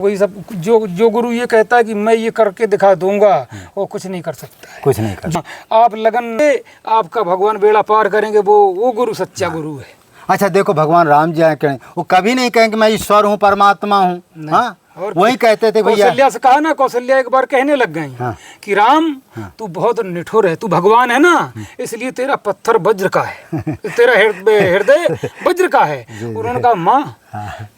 वही सब जो गुरु ये कहता है कि मैं ये करके दिखा दूंगा, वो कुछ नहीं कर सकता है। कुछ नहीं कर सकता। आप लगन से आपका भगवान बेड़ा पार करेंगे, वो गुरु सच्चा गुरु है। अच्छा देखो, भगवान राम जी आए कहें, वो कभी नहीं कहें कि मैं ईश्वर हूँ, परमात्मा हूँ। हाँ, वही कहते थे भैया। कौशल्या से कहा ना, कौशल्या एक बार कहने लग गई कि राम तू बहुत निठुर है, तू भगवान है ना, इसलिए तेरा पत्थर वज्र का है, तेरा हृदय वज्र का है। उन्होंने कहा माँ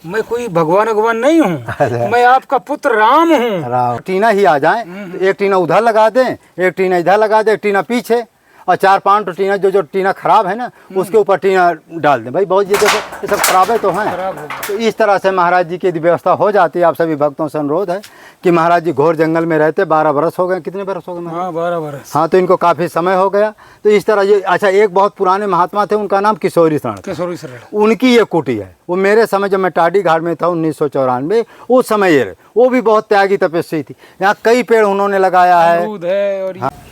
मैं कोई भगवान नहीं हूँ, मैं आपका पुत्र राम हूँ। टीना ही आ जाए तो एक टीना उधर लगा दें, एक टीना इधर लगा दें, एक टीना पीछे, और 4-5 तो टीना जो टीना खराब है ना उसके ऊपर टीना डाल दें। भाई बहुत ये देखो, ये सब खराबे तो हैं। तो इस तरह से महाराज जी की व्यवस्था हो जाती है। आप सभी भक्तों से अनुरोध है कि महाराज जी घोर जंगल में रहते 12 बरस हो गए। कितने बरस हो गए? हाँ 12 बरस। हाँ, तो इनको काफ़ी समय हो गया। तो इस तरह ये, अच्छा एक बहुत पुराने महात्मा थे, उनका नाम किशोरी शरण। उनकी ये कुटी है। वो मेरे समय जब मैं टाडी घाट में था 1994, उस समय ये वो भी बहुत त्यागी तपस्वी थी। यहाँ कई पेड़ उन्होंने लगाया है।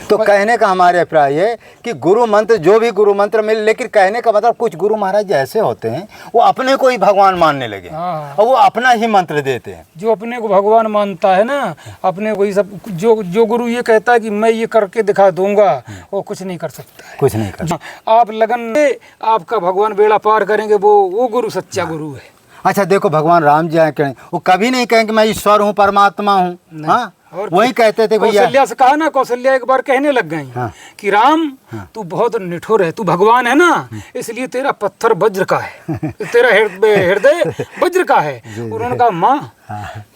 तो कहने का हमारे अभिप्राय है कि गुरु मंत्र, जो भी गुरु मंत्र मिले, लेकिन कहने का मतलब कुछ गुरु महाराज जी ऐसे होते हैं वो अपने को ही भगवान मानने लगे और वो अपना ही मंत्र देते हैं। जो अपने को भगवान मानता है ना, अपने को ही सब, जो गुरु ये कहता है कि मैं ये करके दिखा दूंगा, वो कुछ नहीं कर सकता है। कुछ नहीं कर सकता। आप लगन से आपका भगवान बेड़ा पार करेंगे, वो गुरु सच्चा गुरु है। अच्छा देखो, भगवान राम जी आए कहें, वो कभी नहीं कहें कि मैं ईश्वर हूँ, परमात्मा हूँ। हाँ, वही कहते थे भैया। कौशल्या से कहा ना, कौशल्या एक बार कहने लग गई कि राम तू बहुत निठुर है, तू भगवान है ना, इसलिए तेरा पत्थर वज्र का है, तेरा हृदय वज्र का है। उन्होंने कहा माँ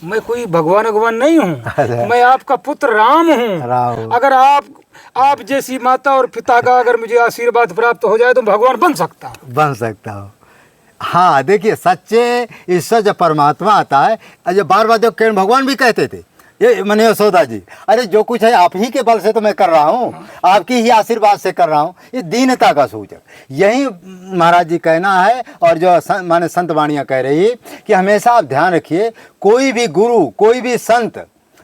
मैं कोई भगवान नहीं हूँ, मैं आपका पुत्र राम हूँ। अगर आप जैसी माता और पिता का अगर मुझे आशीर्वाद प्राप्त हो जाए तो भगवान बन सकता हूँ। हाँ देखिए, सच्चे ईश्वर जब परमात्मा आता है, जब बार जो किरण भगवान भी कहते थे, ये मैंने यशोदा जी, अरे जो कुछ है आप ही के बल से तो मैं कर रहा हूँ, आपकी ही आशीर्वाद से कर रहा हूँ। ये दीनता का सूचक यही महाराज जी कहना है। और जो माने संत वाणियाँ कह रही है कि हमेशा आप ध्यान रखिए, कोई भी गुरु, कोई भी संत,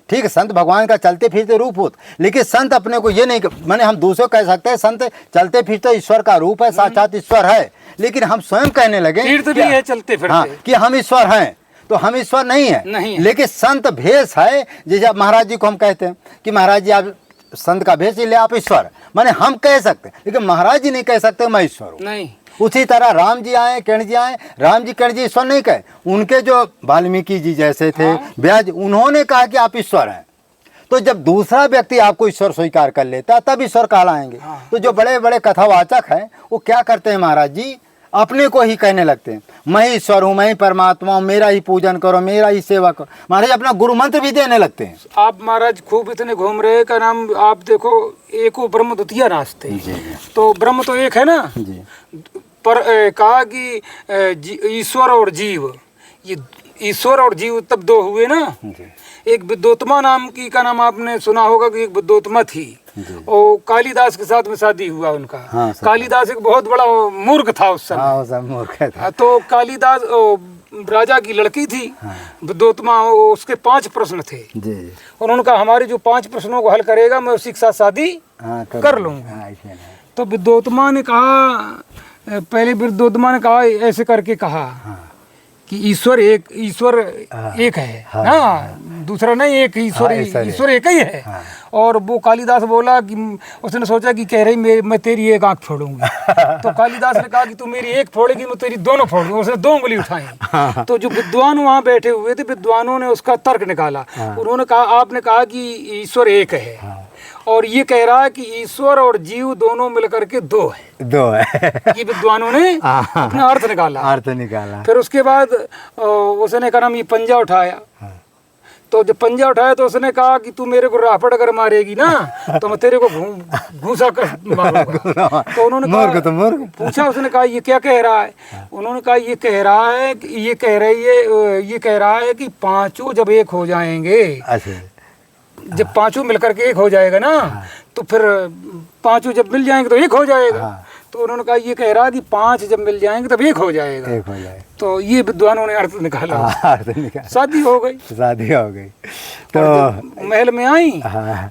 ठीक है, संत भगवान का चलते फिरते रूप होता, लेकिन संत अपने को ये नहीं, माने हम दूसरों कह सकते हैं संत चलते फिरते ईश्वर का रूप है, साक्षात ईश्वर है, लेकिन हम स्वयं कहने लगे भी है चलते फिरते। हाँ, कि हम ईश्वर हैं, तो हम ईश्वर नहीं है, लेकिन संत भेष है। जैसे महाराज जी को हम कहते हैं कि महाराज जी आप संत का भेष ले, आप ईश्वर, माने हम कह सकते हैं, लेकिन महाराज जी नहीं कह सकते मैं ईश्वर हूँ। नहीं। उसी तरह राम जी आए, किरण जी आए, राम जी किरण जी ईश्वर नहीं कहे। उनके जो वाल्मीकि जी जैसे थे, व्यास, उन्होंने कहा कि आप ईश्वर हैं। तो जब दूसरा व्यक्ति आपको ईश्वर स्वीकार कर लेता है तब ईश्वर कहलाएंगे। तो जो बड़े बड़े कथावाचक हैं वो क्या करते हैं महाराज जी, अपने को ही कहने लगते हैं मैं ईश्वर हूँ, मैं ही परमात्मा हूँ, मेरा ही पूजन करो, मेरा ही सेवा करो। महाराज अपना गुरु मंत्र भी देने लगते हैं। आप महाराज खूब इतने घूम रहे का नाम, आप देखो एको ब्रह्म द्वितीय रास्ते, तो ब्रह्म तो एक है ना जी। पर कहा कि ईश्वर और जीव, ये ईश्वर और जीव तब दो हुए ना। एक विद्योत्मा नाम की का नाम आपने सुना होगा कि एक विद्योत्मा थी, और कालिदास के साथ में शादी हुआ उनका। कालिदास एक बहुत बड़ा मूर्ख था उस समय। मूर्ख था। तो कालिदास राजा की लड़की थी विद्योत्मा, उसके 5 प्रश्न थे और उन्होंने कहा हमारे जो 5 प्रश्नों को हल करेगा मैं उसी के साथ शादी कर लूंगा। तो विद्योत्मा ने कहा, पहले विद्योत्मा ने कहा ऐसे करके कहा कि ईश्वर एक है। हाँ, दूसरा नहीं, एक ईश्वर एक ही है। और वो कालिदास बोला कि उसने सोचा कि कह रही मैं तेरी एक आंख फोड़ूंगी। तो कालिदास ने कहा कि तू मेरी एक फोड़ेगी मैं तेरी दोनों फोड़ूंगा। उसने 2 उंगली उठाई। तो जो विद्वान वहाँ बैठे हुए थे, विद्वानों ने उसका तर्क निकाला। उन्होंने कहा आपने कहा कि ईश्वर एक है और ये कह रहा है कि ईश्वर और जीव दोनों मिलकर के 2 है। ये विद्वानों ने अपना अर्थ निकाला। फिर उसके बाद उसने कहा ये पंजा उठाया। तो जब पंजा उठाया तो उसने कहा कि तू मेरे को रापड़ अगर मारेगी ना तो मैं तेरे को घूसा कर मारूंगा। तो उन्होंने कहा, पूछा उसने कहा ये क्या कह रहा है? उन्होंने कहा ये कह रहा है कि 5 जब एक हो जाएंगे, जब 5 मिलकर के एक हो जाएगा ना, तो फिर 5 जब मिल जाएंगे तो एक हो जाएगा। तो उन्होंने कहा ये कह रहा कि 5 जब मिल जाएंगे तब एक हो जाएगा। तो ये विद्वानों ने अर्थ निकाला। शादी हो गई। तो महल में आई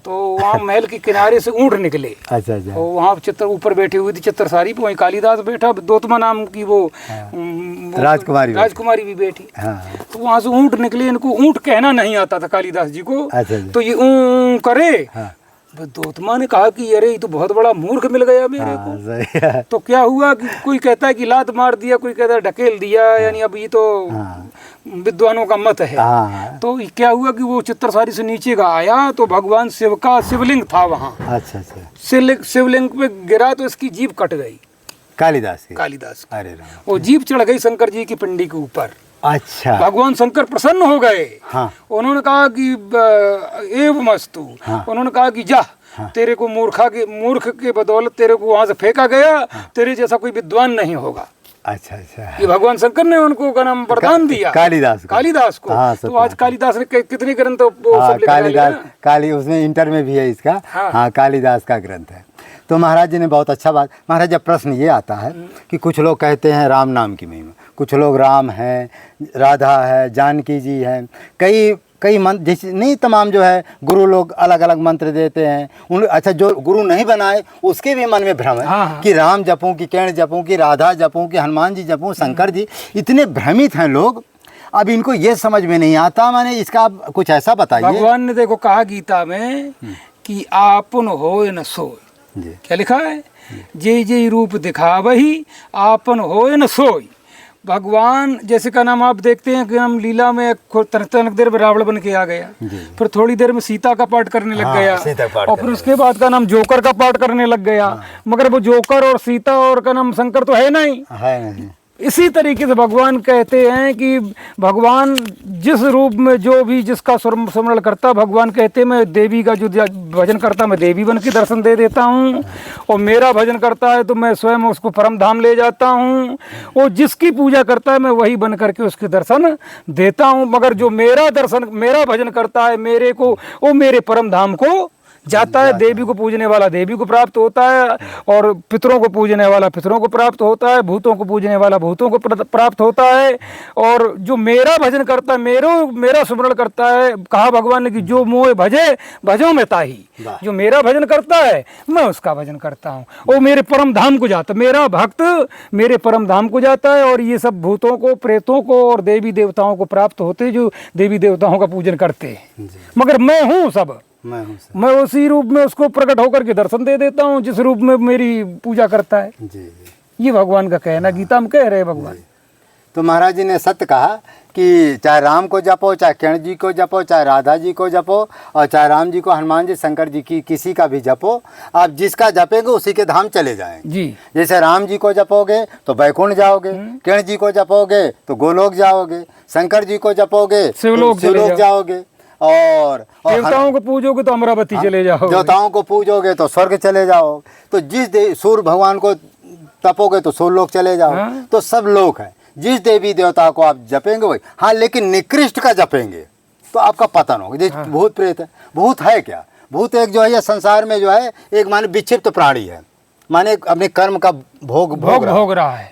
तो वहाँ महल के किनारे से ऊँट निकले। तो वहाँ चित्र ऊपर बैठी हुई थी चित्रसारी पे, वहीं कालिदास बैठा, विद्योत्मा नाम की वो राजकुमारी भी बैठी। हाँ। तो वहाँ से ऊँट निकले, इनको ऊँट कहना नहीं आता था कालिदास जी को। अच्छा जी। तो ये ऊँ करे। हाँ। दोतमा ने कहा कि अरे ये तो बहुत बड़ा मूर्ख मिल गया मेरे को। सही है। तो क्या हुआ कि कोई कहता है कि लात मार दिया, कोई कहता है ढकेल दिया, यानी अब ये तो विद्वानों का मत है। तो क्या हुआ कि वो चित्रसारी से नीचे का आया तो भगवान शिव का शिवलिंग था वहाँ। अच्छा अच्छा। शिवलिंग पे गिरा तो इसकी जीभ कट गई, कालिदास की। अरे वो जीभ चढ़ गई शंकर जी की पिंडी के ऊपर। अच्छा। भगवान शंकर प्रसन्न हो गए। हाँ। उन्होंने कहा कि एवमस्तु। हाँ। उन्होंने कहा कि जा, तेरे को मूर्ख के बदौलत तेरे को वहां से फेंका गया, तेरे जैसा कोई विद्वान नहीं होगा। अच्छा अच्छा। ये भगवान शंकर ने उनको का नाम वरदान दिया कालिदास को। हाँ, तो आज कालिदास ने कितने ग्रंथ काली उसमें इंटर में भी है इसका। हाँ, कालिदास का ग्रंथ है। तो महाराज जी ने बहुत अच्छा बात। महाराज जब प्रश्न ये आता है कि कुछ लोग कहते हैं राम नाम की महिमा, कुछ लोग राम है, राधा है, जानकी जी हैं, कई मंत्र जैसे नहीं, तमाम जो है गुरु लोग अलग अलग मंत्र देते हैं उन। अच्छा, जो गुरु नहीं बनाए उसके भी मन में भ्रम है। हाँ। कि राम जपूं, कि किरण जपूं, कि राधा जपूं, कि हनुमान जी जपूं, शंकर जी, इतने भ्रमित हैं लोग। अब इनको ये समझ में नहीं आता। मैंने इसका आप कुछ ऐसा बताइए। भगवान ने देखो कहा गीता में कि आपन होय न सोय। क्या लिखा है? जे जे रूप दिखावही आपन होय न सोय। भगवान जैसे का नाम आप देखते हैं कि हम लीला में तनक देर में रावण बन के आ गया, फिर थोड़ी देर में सीता का पाठ करने लग गया, और फिर उसके बाद का नाम जोकर का पाठ करने लग गया। मगर वो जोकर और सीता और का नाम शंकर तो है नहीं। इसी तरीके से भगवान कहते हैं कि भगवान जिस रूप में जो भी जिसका स्मरण करता, भगवान कहते हैं मैं देवी का जो भजन करता मैं देवी बन के दर्शन दे देता हूँ, और मेरा भजन करता है तो मैं स्वयं उसको परम धाम ले जाता हूँ, और जिसकी पूजा करता है मैं वही बन करके उसके दर्शन देता हूँ। मगर जो मेरा भजन करता है मेरे को, वो मेरे परम धाम को जाता है। देवी को पूजने वाला देवी को प्राप्त होता है, और पितरों को पूजने वाला पितरों को प्राप्त होता है, भूतों को पूजने वाला भूतों को प्राप्त होता है। और जो मेरा भजन करता है, मेरा स्मरण करता है, कहा भगवान ने कि जो मोह भजे भजो में ताही। जो मेरा भजन करता है मैं उसका भजन करता हूँ, वो मेरे परम धाम को जाता है। मेरा भक्त मेरे परम धाम को जाता है, और ये सब भूतों को, प्रेतों को और देवी देवताओं को प्राप्त होते जो देवी देवताओं का पूजन करते हैं। मगर मैं हूँ सब, मैं उसी रूप में उसको प्रकट होकर के दर्शन दे देता हूँ जिस रूप में मेरी पूजा करता है। ये भगवान का कहना, गीता में कह रहे भगवान। तो महाराज जी ने सत्य कहा कि चाहे राम को जपो, चाहे किरण जी को जपो, चाहे राधा जी को जपो, और चाहे राम जी को, हनुमान जी, शंकर जी की किसी का भी जपो, आप जिसका जपेंगे उसी के धाम चले जाएंगे जी। जैसे राम जी को जपोगे तो बैकुंठ जाओगे, किरण जी को जपोगे तो गोलोक जाओगे, शंकर जी को जपोगे शिवलोक जाओगे, और देवताओं को पूजोगे तो अमरावती चले जाओगे, देवताओं को पूजोगे तो स्वर्ग चले जाओ, तो जिस सूर्य भगवान को तपोगे तो सूर्य लोक चले जाओ। तो सब लोक है, जिस देवी देवता को आप जपेंगे वही। हाँ, लेकिन निकृष्ट का जपेंगे तो आपका पतन होगा। जैसे भूत प्रेत है, भूत है क्या? भूत एक जो है ये संसार में जो है एक माने विक्षिप्त प्राणी है, माने अपने कर्म का भोग रहा है।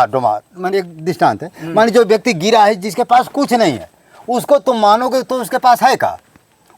माने एक दृष्टांत है, माने जो व्यक्ति गिरा है जिसके पास कुछ नहीं है, उसको तुम मानोगे तो उसके पास है का?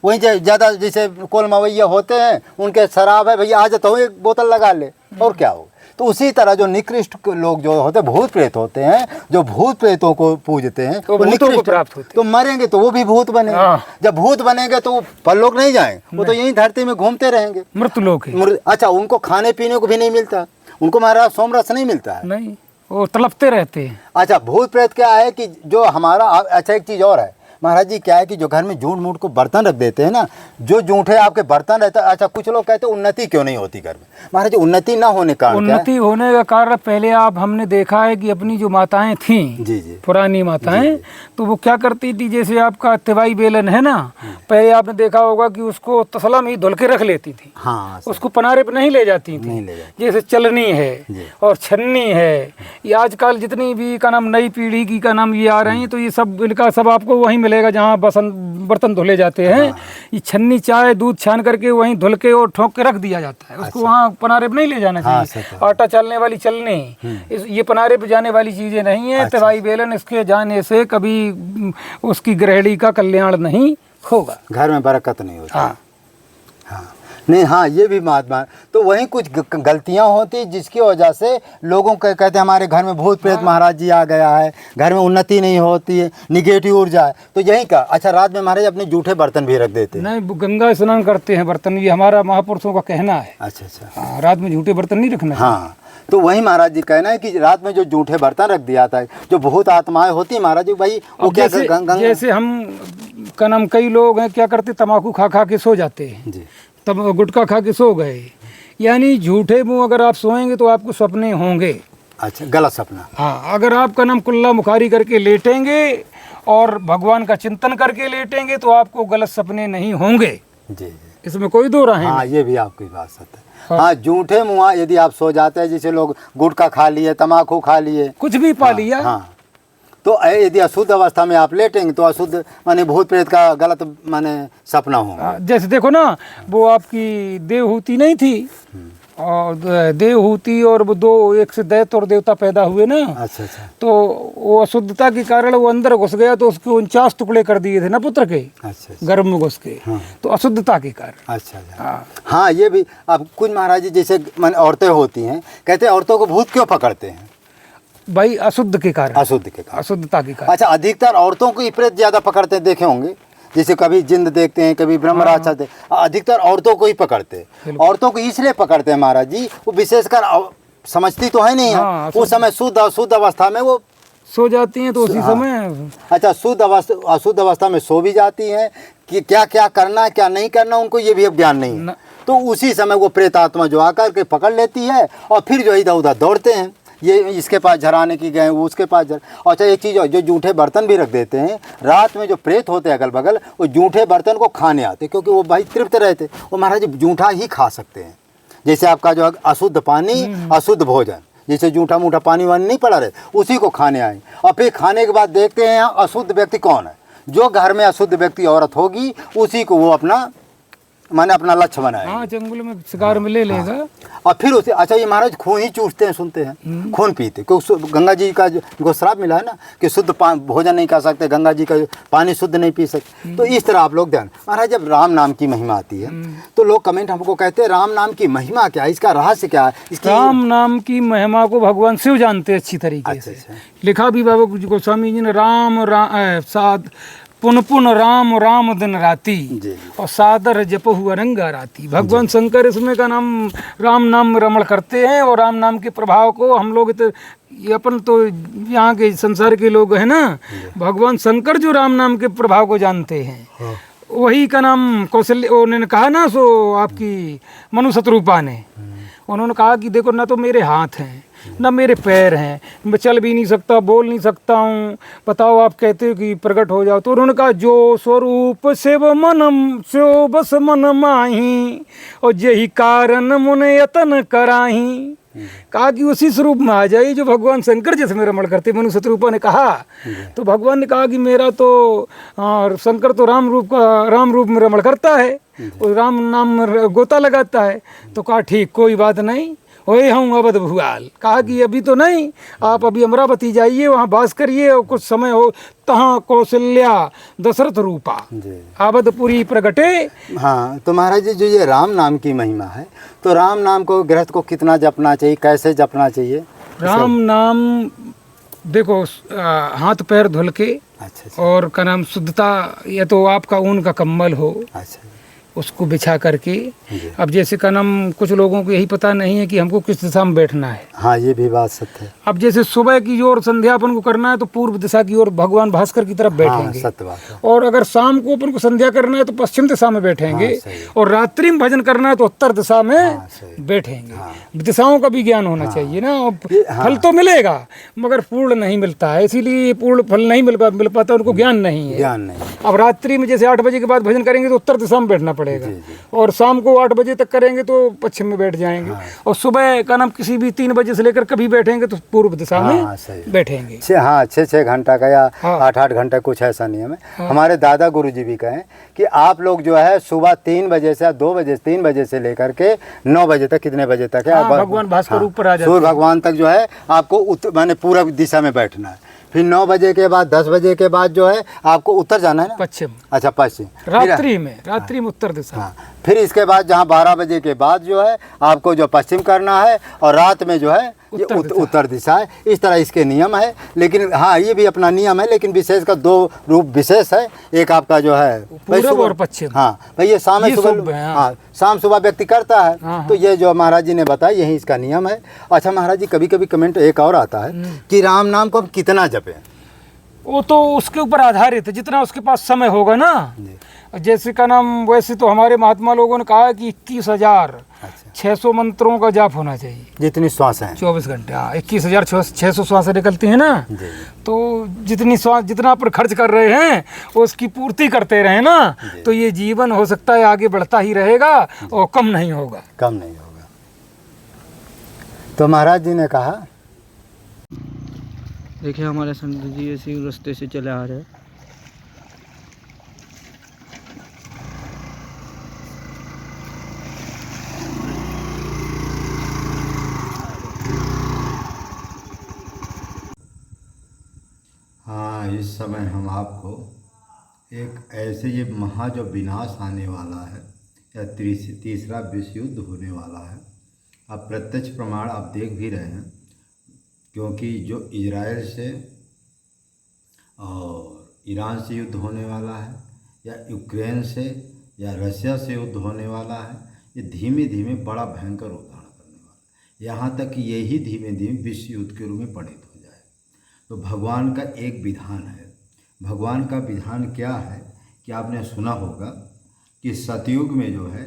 वहीं ज़्यादा जैसे कोल मवैया होते हैं, उनके शराब है, भैया आ जाता हूँ एक बोतल लगा ले, और क्या हो। तो उसी तरह जो निकृष्ट लोग जो होते हैं, भूत प्रेत होते हैं, जो भूत प्रेतों को पूजते हैं तो निकृष्ट प्राप्त होते हैं। तो मरेंगे तो वो भी भूत बनेंगे। जब भूत बनेंगे तो वो परलोक नहीं जाएंगे, वो तो यहीं धरती में घूमते रहेंगे, मृत्युलोक। अच्छा, उनको खाने पीने को भी नहीं मिलता, उनको महाराज सोमरस नहीं मिलता है, नहीं, वो तड़पते रहते हैं। अच्छा, भूत प्रेत क्या है कि जो हमारा, अच्छा एक चीज़ और है महाराज जी, क्या है कि जो घर में जूठ मूठ को बर्तन रख देते हैं ना, जो जूठे आपके बर्तन रहता है। अच्छा, कुछ लोग कहते हैं उन्नति क्यों नहीं होती घर में? महाराज जी, उन्नति ना होने का उन्नति होने का कारण पहले हमने देखा है कि अपनी जो माताएं थीं, जी, पुरानी माताएं, तो वो क्या करती थी, जैसे आपका तिवाई बेलन है ना, पहले आपने देखा होगा कि उसको तसला में ही धुल के रख लेती थी। हाँ, उसको पनारे पे नहीं ले जाती थी। जैसे चलनी है और छन्नी है, ये आजकल जितनी भी का नाम नई पीढ़ी की का नाम ये आ रही है, तो ये सब इनका सब आपको वहीं मिलेगा जहाँ बर्तन धुले जाते हैं। ये छन्नी चाय दूध छान करके वहीं धुल के और ठोक के रख दिया जाता है। उसको वहाँ पनारे पे नहीं ले जाना चाहिए। आटा चलने वाली चलनी, ये पनारे पे जाने वाली चीजें नहीं है। तिवाई बेलन, इसके जाने से कभी उसकी गृहिणी का कल्याण नहीं होगा, घर में बरकत नहीं होती। हाँ, नहीं, हाँ ये भी महात्मा। तो वहीं कुछ गलतियां होती जिसकी वजह से लोगों के कहते हैं हमारे घर में भूत प्रेत महाराज जी आ गया है, घर में उन्नति नहीं होती है, निगेटिव ऊर्जा है। तो यही का अच्छा रात में महाराज अपने जूठे बर्तन भी रख देते हैं। नहीं, गंगा स्नान करते हैं बर्तन, ये हमारा महापुरुषों का कहना है। अच्छा अच्छा। हाँ, रात में झूठे बर्तन नहीं रखना। हाँ, तो वही महाराज जी कहना है कि रात में जो जूठे बर्तन रख दिया था, जो भूत आत्माएं होती है महाराज जी, भाई वो क्या जैसे हम का नाम कई लोग हैं क्या करते, तम्बाकू खा खा के सो जाते हैं जी, तब गुटखा खा के सो गए, यानी झूठे मुंह अगर आप सोएंगे तो आपको सपने होंगे। अच्छा, गलत सपना। हाँ, अगर आपका नाम कुल्ला मुखारी करके लेटेंगे और भगवान का चिंतन करके लेटेंगे तो आपको गलत सपने नहीं होंगे जी जी, इसमें कोई दो राय हाँ, ये भी आपकी बात सत्य है। हाँ, जूठे मुँह यदि आप सो जाते हैं, जैसे लोग गुटखा खा लिए, तम्बाकू खा लिए, कुछ भी पा लिया, हाँ, तो यदि अशुद्ध अवस्था में आप लेटेंगे तो अशुद्ध माने भूत प्रेत का गलत माने सपना होगा। जैसे देखो ना, वो आपकी देवहूति नहीं थी, और देवहूति और वो दो एक से दैत्य और देवता पैदा हुए ना। अच्छा अच्छा। तो वो अशुद्धता के कारण वो अंदर घुस गया, तो उसके 49 टुकड़े कर दिए थे ना पुत्र के। अच्छा, गर्भ में घुस के। हाँ। तो अशुद्धता के कारण। अच्छा हाँ, हाँ, ये भी अब कुछ महाराज जी जैसे माने औरतें होती हैं, कहते हैं औरतों को भूत क्यों पकड़ते हैं? भाई अशुद्ध के कारण, अशुद्ध के कारण, अशुद्धता के कारण। अच्छा, अधिकतर औरतों को ही प्रेत ज्यादा पकड़ते हैं, देखे होंगे, जैसे कभी जिंद देखते हैं, कभी ब्रह्मराक्षा देखते, अधिकतर औरतों को ही पकड़ते हैं। औरतों को इसलिए पकड़ते हैं महाराज जी, वो विशेषकर समझती तो है नहीं है, उस समय शुद्ध अशुद्ध अवस्था में वो सो जाती हैं, तो उसी समय अच्छा शुद्ध अवस्था अशुद्ध अवस्था में सो भी जाती हैं कि क्या क्या करना क्या नहीं करना उनको ये भी अब ज्ञान नहीं है। तो उसी समय वो प्रेत आत्मा जो आकर के पकड़ लेती है और फिर जो इधर उधर दौड़ते हैं, ये इसके पास झराने की गए, वो उसके पास अच्छा एक चीज़ जो जूठे बर्तन भी रख देते हैं, रात में जो प्रेत होते हैं अगल बगल, वो जूठे बर्तन को खाने आते, क्योंकि वो भाई तृप्त रहते, वो महाराज जूठा ही खा सकते हैं। जैसे आपका जो अशुद्ध पानी अशुद्ध भोजन, जैसे जूठा मूठा पानी वानी नहीं पड़ा रहे, उसी को खाने आए, और फिर खाने के बाद देखते हैं यहाँ अशुद्ध व्यक्ति कौन है। जो घर में अशुद्ध व्यक्ति औरत होगी उसी को वो अपना माने अपना लक्ष्य बनाए। हाँ, जंगल में शिकार में ले लेगा। और फिर उसे अच्छा ये महाराज खून ही चूसते हैं, सुनते हैं, खून पीते, क्योंकि गंगा जी का जो श्राप मिला है ना कि शुद्ध भोजन नहीं कर सकते, गंगा जी का पानी शुद्ध नहीं पी सकते। तो इस तरह आप लोग ध्यान। महाराज जब राम नाम की महिमा आती है तो लोग कमेंट हमको कहते हैं राम नाम की महिमा क्या है, इसका रहस्य क्या है? इसकी राम नाम की महिमा को भगवान शिव जानते अच्छी तरीके से। लिखा भी बाबा गोस्वामी जी ने, राम साध पुन पुन राम राम दिन राती और सादर जपहु अरंगा राती। भगवान शंकर इसमें का नाम राम नाम रमण करते हैं, और राम नाम के प्रभाव को हम लोग तो ये अपन तो यहाँ के संसार के लोग हैं ना, भगवान शंकर जो राम नाम के प्रभाव को जानते हैं, वही का नाम कौशल्य उन्होंने कहा ना, सो आपकी मनु शत्रुपा ने उन्होंने कहा कि देखो ना तो मेरे हाथ हैं ना मेरे पैर हैं, मैं चल भी नहीं सकता, बोल नहीं सकता हूँ, बताओ आप कहते हो कि प्रकट हो जाओ। तो उन्होंने कहा जो स्वरूप शिव मन शिव बस मन माही और यही कारण मुन यतन कराही। कहा कि उसी स्वरूप में आ जाइए जो भगवान शंकर जैसे में रमण करते। मनु शत्रुपा ने कहा, तो भगवान ने कहा कि मेरा तो शंकर तो राम रूप में रमण करता है, और राम नाम गोता लगाता है। तो कहा ठीक कोई बात नहीं, वही हूँ अवध भुआल। कहा कि अभी तो नहीं, आप अभी अमरावती जाइए, वहाँ बास करिए, और कुछ समय हो तहाँ कौशल्या दशरथ रूपा अवधपुरी प्रगटे। हाँ, तो महाराज जी जो ये राम नाम की महिमा है, तो राम नाम को गृहस्थ को कितना जपना चाहिए, कैसे जपना चाहिए? राम नाम देखो हाथ पैर धुल के, अच्छा, और का नाम शुद्धता, या तो आपका ऊन का कम्बल हो, अच्छा, उसको बिछा करके। अब जैसे का नाम कुछ लोगों को यही पता नहीं है कि हमको किस दिशा में बैठना है। हाँ, ये भी बात सत्य है। अब जैसे सुबह की ओर संध्या अपन को करना है तो पूर्व दिशा की ओर भगवान भास्कर की तरफ बैठेंगे। सत्य बात है। और अगर शाम को अपन को संध्या करना है तो पश्चिम दिशा में बैठेंगे। और रात्रि में भजन करना है तो उत्तर दिशा में बैठेंगे। दिशाओं का भी ज्ञान होना चाहिए ना। फल तो मिलेगा मगर पूर्ण नहीं मिलता है, इसीलिए पूर्ण फल नहीं मिल पाता, उनको ज्ञान नहीं है। अब रात्रि में जैसे 8 बजे के बाद भजन करेंगे तो उत्तर दिशा में बैठना पड़ेगा, और शाम को 8 बजे तक करेंगे तो पश्चिम में बैठ जाएंगे। और सुबह का नाम किसी भी 3 बजे से लेकर कभी बैठेंगे तो पूर्व दिशा में बैठेंगे। 6 घंटा का या 8 घंटा कुछ ऐसा नियम है। हमारे दादा गुरुजी भी कहें कि आप लोग जो है सुबह 3 बजे से 2 बजे 3 बजे से लेकर के 9 बजे तक, कितने बजे तक है, भगवान भास्कर ऊपर आ जाते हैं, सूर्य भगवान तक जो है आपको माने पूर्व दिशा में बैठना है। फिर 9 बजे के बाद 10 बजे के बाद जो है आपको उत्तर जाना है ना, पश्चिम। अच्छा पश्चिम, रात्रि में उत्तर दिशा। हाँ, फिर इसके बाद जहाँ 12 बजे के बाद जो है आपको जो पश्चिम करना है और रात में जो है ये उत्तर दिशा है। इस तरह इसके नियम है। लेकिन हाँ, ये भी अपना नियम है, लेकिन विशेष का 2 रूप विशेष है। एक आपका जो है पूरब और पश्चिम। हाँ भाई, ये शाम सुबह, हाँ शाम सुबह व्यक्ति करता है। तो ये जो महाराज जी ने बताया यही इसका नियम है। अच्छा महाराज जी, कभी कभी कमेंट एक और आता है कि राम नाम को हम कितना जपें? वो तो उसके ऊपर आधारित है, जितना उसके पास समय होगा ना। जैसे का नाम, वैसे तो हमारे महात्मा लोगों ने कहा है कि 21,600 मंत्रों का जाप होना चाहिए। जितनी श्वास है 24 घंटे। हाँ, 21,600 श्वासें निकलती हैं ना। तो जितनी श्वास, जितना पर खर्च कर रहे हैं उसकी पूर्ति करते रहे ना, तो ये जीवन हो सकता है आगे बढ़ता ही रहेगा और कम नहीं होगा। कम नहीं होगा। तो महाराज जी ने कहा, देखिए हमारे संत जी इसी रास्ते से चले आ रहे हैं। हाँ, इस समय हम आपको एक ऐसे ये जो विनाश आने वाला है या तीसरा विश्व युद्ध होने वाला है, आप प्रत्यक्ष प्रमाण आप देख भी रहे हैं। क्योंकि जो इजराइल से और ईरान से युद्ध होने वाला है, या यूक्रेन से या रशिया से युद्ध होने वाला है, ये धीमे धीमे बड़ा भयंकर रूप धारण करने वाला है। यहाँ तक कि यही धीमे धीमे विश्व युद्ध के रूप में परिणत हो जाए। तो भगवान का एक विधान है। भगवान का विधान क्या है कि आपने सुना होगा कि सतयुग में जो है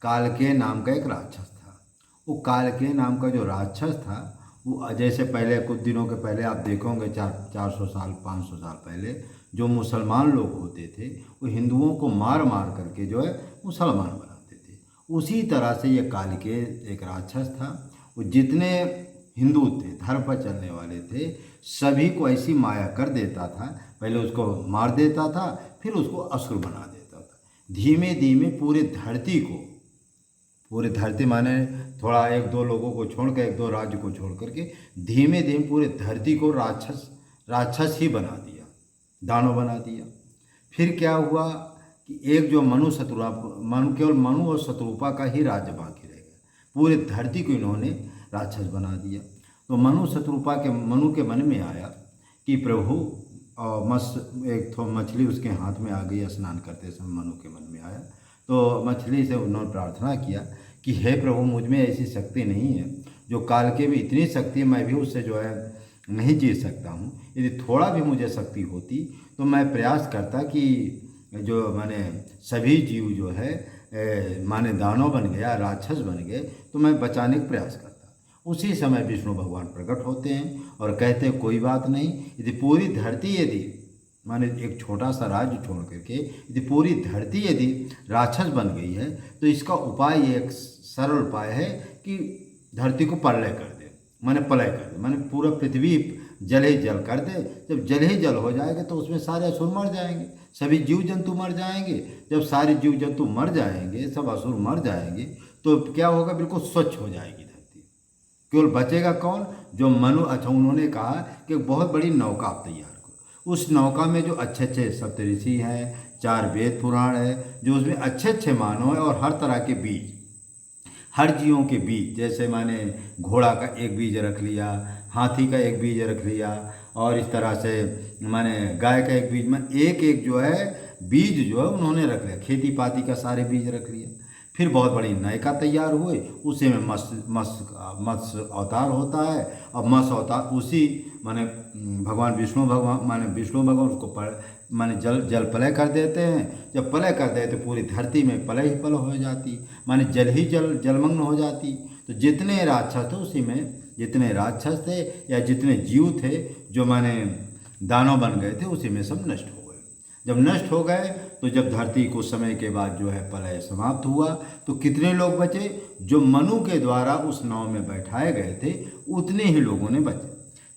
कालकेय नाम का एक राक्षस था। वो कालकेय नाम का जो राक्षस था, वो जैसे पहले कुछ दिनों के पहले आप देखोगे 400 साल 500 साल पहले जो मुसलमान लोग होते थे, वो हिंदुओं को मार मार करके जो है मुसलमान बनाते थे। उसी तरह से ये कालकेय एक राक्षस था। वो जितने हिंदू थे, धर्म पर चलने वाले थे, सभी को ऐसी माया कर देता था। पहले उसको मार देता था, फिर उसको असुर बना देता था। धीमे धीमे पूरे धरती माने थोड़ा 1-2 लोगों को छोड़ कर, 1-2 राज्य को छोड़ करके धीमे धीमे पूरे धरती को राक्षस ही बना दिया, दानव बना दिया। फिर क्या हुआ कि एक जो केवल मनु और शत्रुपा का ही राज्य बाकी रह गया। पूरे धरती को इन्होंने राक्षस बना दिया। तो मनु के मन में आया कि प्रभु, एक मछली उसके हाथ में आ गई स्नान करते समय, मनु के मन में आया। तो मछली से उन्होंने प्रार्थना किया कि हे प्रभु, मुझ में ऐसी शक्ति नहीं है, जो काल के भी इतनी शक्ति है, मैं भी उससे जो है नहीं जी सकता हूँ। यदि थोड़ा भी मुझे शक्ति होती तो मैं प्रयास करता कि जो माने सभी जीव जो है माने दानव बन गया, राक्षस बन गए, तो मैं बचाने का प्रयास करता। उसी समय विष्णु भगवान प्रकट होते हैं और कहते हैं कोई बात नहीं, यदि पूरी धरती माने एक छोटा सा राज्य छोड़ करके यदि पूरी धरती यदि राक्षस बन गई है, तो इसका उपाय, एक सरल उपाय है कि धरती को प्रलय कर दे, माने प्रलय कर दे, माने पूरा पृथ्वी जल ही जल कर दे। जब जल ही जल हो जाएगा तो उसमें सारे असुर मर जाएंगे, सभी जीव जंतु मर जाएंगे। जब सारे जीव जंतु मर जाएंगे, सब असुर मर जाएंगे, तो क्या होगा, बिल्कुल स्वच्छ हो जाएगी धरती। केवल बचेगा कौन, जो मनु। अच्छा, उन्होंने कहा कि बहुत बड़ी नौका आप तैयार करो। उस नौका में जो अच्छे अच्छे सप्तऋषि हैं, 4 वेद पुराण है, जो उसमें अच्छे अच्छे मानव है, और हर तरह के बीज, हर जीवों के बीज, जैसे माने घोड़ा का एक बीज रख लिया, हाथी का एक बीज रख लिया, और इस तरह से माने गाय का एक बीज, में एक जो है बीज जो है उन्होंने रख लिया। खेती पाती का सारे बीज रख लिया। फिर बहुत बड़ी नायिका तैयार हुए, उसी में मत्स्य अवतार होता है। और मत्स्य अवतार उसी माने विष्णु भगवान उसको माने जल प्रलय कर देते हैं। जब प्रलय कर देते तो पूरी धरती में प्रलय ही प्रलय हो जाती, माने जल ही जलमग्न हो जाती। तो जितने राक्षस थे उसी में, जितने राक्षस थे या जितने जीव थे जो माने दानव बन गए थे, उसी में सब नष्ट हो गए। जब नष्ट हो गए तो जब धरती कुछ समय के बाद जो है प्रलय समाप्त हुआ, तो कितने लोग बचे, जो मनु के द्वारा उस नाव में बैठाए गए थे, उतने ही लोगों ने बचे।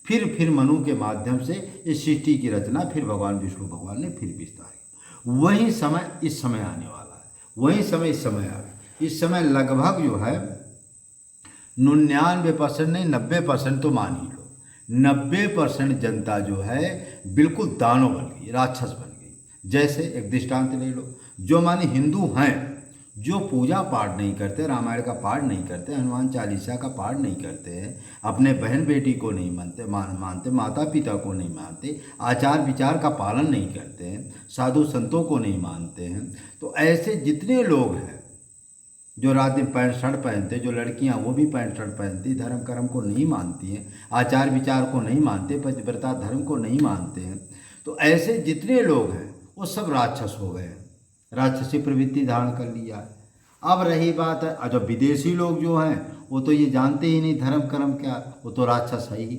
फिर मनु के माध्यम से इस सृष्टि की रचना फिर भगवान विष्णु भगवान ने फिर विस्तार किया। वही समय इस समय आने वाला है, वही समय इस समय आ गया। इस समय लगभग जो है 99% नहीं 90% तो मान ही लो 90% जनता जो है बिल्कुल दानव बन गई, राक्षस बन गई। जैसे एक दृष्टांत ले लो, जो माने हिंदू हैं, जो पूजा पाठ नहीं करते, रामायण का पाठ नहीं करते, हनुमान चालीसा का पाठ नहीं करते हैं, अपने बहन बेटी को नहीं मानते, माता पिता को नहीं मानते, आचार विचार का पालन नहीं करते हैं, साधु संतों को नहीं मानते हैं, तो ऐसे जितने लोग हैं जो रात दिन पैंट शर्ट पहनते, जो लड़कियां वो भी पैंट शर्ट पहनती, धर्म कर्म को नहीं मानती हैं, आचार विचार को नहीं मानते, पतिव्रता धर्म को नहीं मानते हैं, तो ऐसे जितने लोग हैं वो सब राक्षस हो गए, राक्षसी प्रवृत्ति धारण कर लिया है। अब रही बात है जो विदेशी लोग जो हैं वो तो ये जानते ही नहीं धर्म कर्म क्या, वो तो राक्षस है ही।